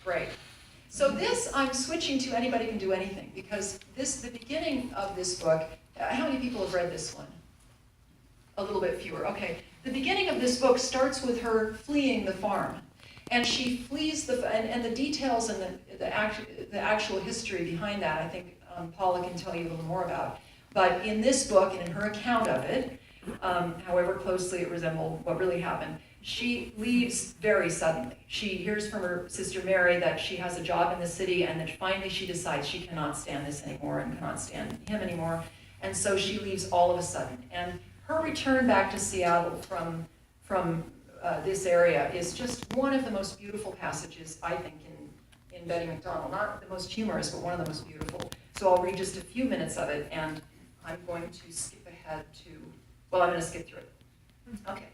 Great. So this, I'm switching to Anybody Can Do Anything, because the beginning of this book, how many people have read this one? A little bit fewer, okay. The beginning of this book starts with her fleeing the farm. And she flees and the details and the actual history behind that, I think Paula can tell you a little more about. But in this book, and in her account of it, however closely it resembled what really happened, she leaves very suddenly. She hears from her sister Mary that she has a job in the city, and that finally she decides she cannot stand this anymore and cannot stand him anymore. And so she leaves all of a sudden. And her return back to Seattle from this area is just one of the most beautiful passages, I think, in Betty McDonald. Not the most humorous, but one of the most beautiful. So I'll read just a few minutes of it, and I'm going to skip ahead to, well, I'm going to skip through it. Okay.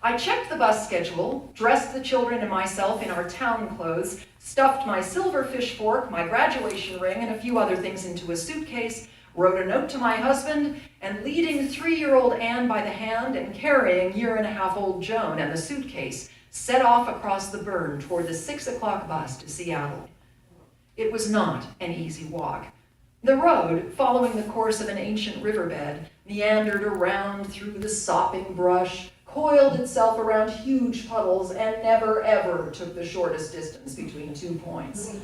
I checked the bus schedule, dressed the children and myself in our town clothes, stuffed my silver fish fork, my graduation ring, and a few other things into a suitcase, wrote a note to my husband, and leading 3-year-old Anne by the hand and carrying 1.5-year-old Joan and the suitcase, set off across the burn toward the 6 o'clock bus to Seattle. It was not an easy walk. The road, following the course of an ancient riverbed, meandered around through the sopping brush, coiled itself around huge puddles, and never ever took the shortest distance between 2 points.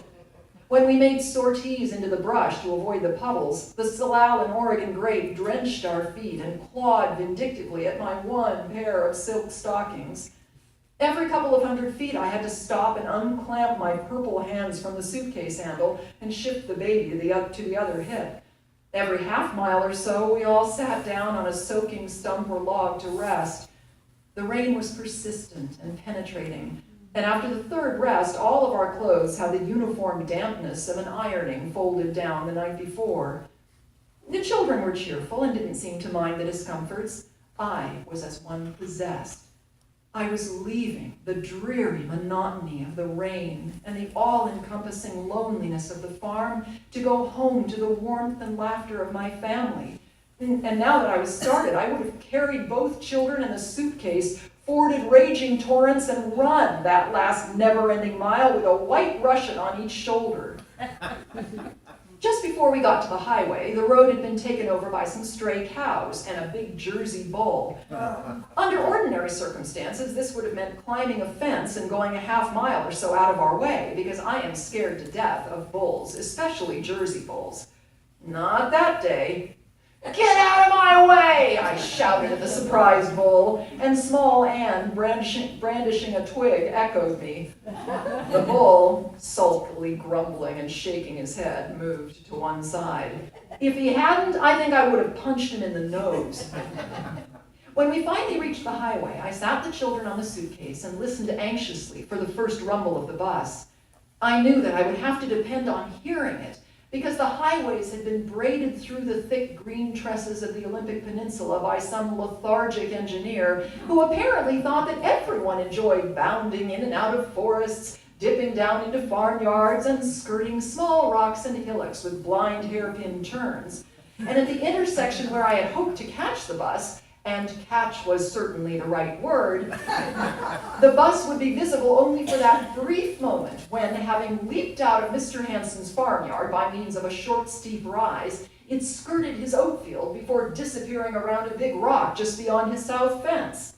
When we made sorties into the brush to avoid the puddles, the Salal and Oregon grape drenched our feet and clawed vindictively at my one pair of silk stockings. Every couple of 100 feet, I had to stop and unclamp my purple hands from the suitcase handle and shift the baby to the other hip. Every half-mile or so, we all sat down on a soaking stump or log to rest. The rain was persistent and penetrating, and after the third rest, all of our clothes had the uniform dampness of an ironing folded down the night before. The children were cheerful and didn't seem to mind the discomforts. I was as one possessed. I was leaving the dreary monotony of the rain and the all-encompassing loneliness of the farm to go home to the warmth and laughter of my family. And now that I was started, I would have carried both children and the suitcase, forded raging torrents, and run that last never-ending mile with a white Russian on each shoulder. Just before we got to the highway, the road had been taken over by some stray cows and a big Jersey bull. Under ordinary circumstances, this would have meant climbing a fence and going a half-mile or so out of our way, because I am scared to death of bulls, especially Jersey bulls. Not that day. "Get out of my way!" I shouted at the surprised bull, and small Anne, brandishing a twig, echoed me. The bull, sulkily grumbling and shaking his head, moved to one side. If he hadn't, I think I would have punched him in the nose. When we finally reached the highway, I sat the children on the suitcase and listened anxiously for the first rumble of the bus. I knew that I would have to depend on hearing it, because the highways had been braided through the thick green tresses of the Olympic Peninsula by some lethargic engineer who apparently thought that everyone enjoyed bounding in and out of forests, dipping down into farmyards, and skirting small rocks and hillocks with blind hairpin turns. And at the intersection where I had hoped to catch the bus, and catch was certainly the right word, the bus would be visible only for that brief moment when, having leaped out of Mr. Hansen's farmyard by means of a short, steep rise, it skirted his oat field before disappearing around a big rock just beyond his south fence.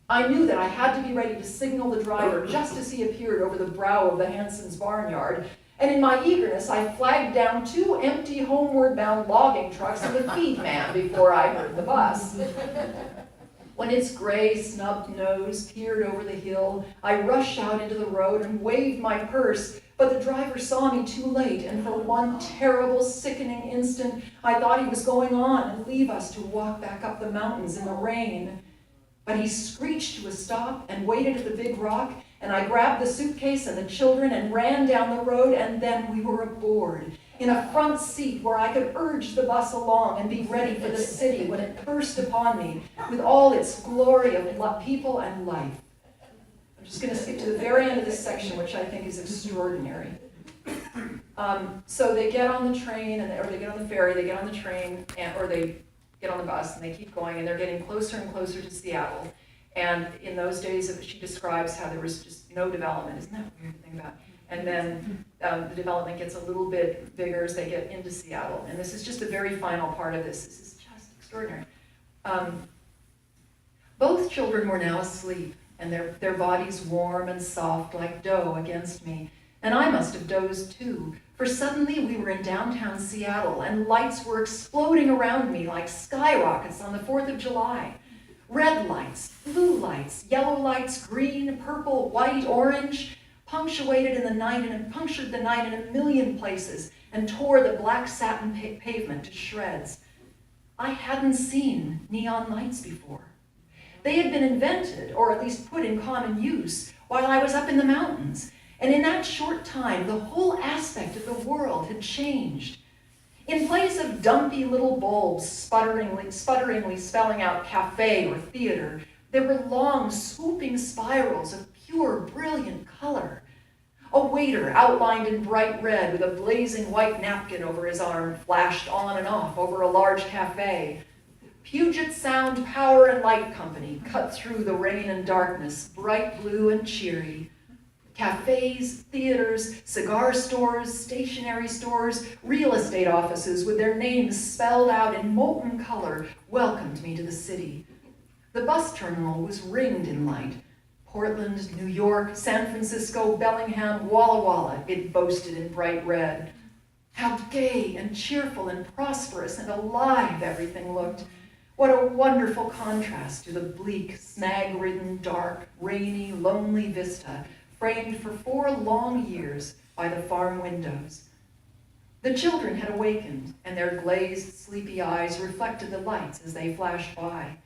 I knew that I had to be ready to signal the driver just as he appeared over the brow of the Hansens' barnyard, and in my eagerness, I flagged down 2 empty homeward-bound logging trucks and the feed man before I heard the bus. When its gray, snubbed nose peered over the hill, I rushed out into the road and waved my purse, but the driver saw me too late, and for one terrible, sickening instant, I thought he was going on and leave us to walk back up the mountains in the rain. But he screeched to a stop and waited at the big rock, and I grabbed the suitcase and the children and ran down the road, and then we were aboard, in a front seat where I could urge the bus along and be ready for the city when it burst upon me with all its glory of people and life. I'm just going to skip to the very end of this section, which I think is extraordinary. So they get on the train, or they get on the ferry, they get on the train, or they get on the bus, and they keep going, and they're getting closer and closer to Seattle. And in those days, she describes how there was just no development. Isn't that weird to think about? And then the development gets a little bit bigger as they get into Seattle. And this is just the very final part of this. This is just extraordinary. Both children were now asleep, and their bodies warm and soft like dough against me. And I must have dozed too, for suddenly we were in downtown Seattle, and lights were exploding around me like skyrockets on the 4th of July. Red lights, blue lights, yellow lights, green, purple, white, orange, punctured the night in a million places and tore the black satin pavement to shreds. I hadn't seen neon lights before. They had been invented, or at least put in common use, while I was up in the mountains. And in that short time, the whole aspect of the world had changed. In place of dumpy little bulbs sputteringly spelling out cafe or theater, there were long, swooping spirals of pure, brilliant color. A waiter, outlined in bright red with a blazing white napkin over his arm, flashed on and off over a large cafe. Puget Sound Power and Light Company cut through the rain and darkness, bright blue and cheery. Cafes, theaters, cigar stores, stationery stores, real estate offices with their names spelled out in molten color welcomed me to the city. The bus terminal was ringed in light. Portland, New York, San Francisco, Bellingham, Walla Walla, it boasted in bright red. How gay and cheerful and prosperous and alive everything looked. What a wonderful contrast to the bleak, snag-ridden, dark, rainy, lonely vista framed for 4 long years by the farm windows. The children had awakened, and their glazed, sleepy eyes reflected the lights as they flashed by.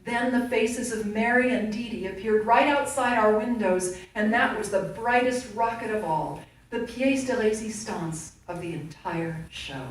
Then the faces of Mary and Dee Dee appeared right outside our windows, and that was the brightest rocket of all, the pièce de résistance of the entire show.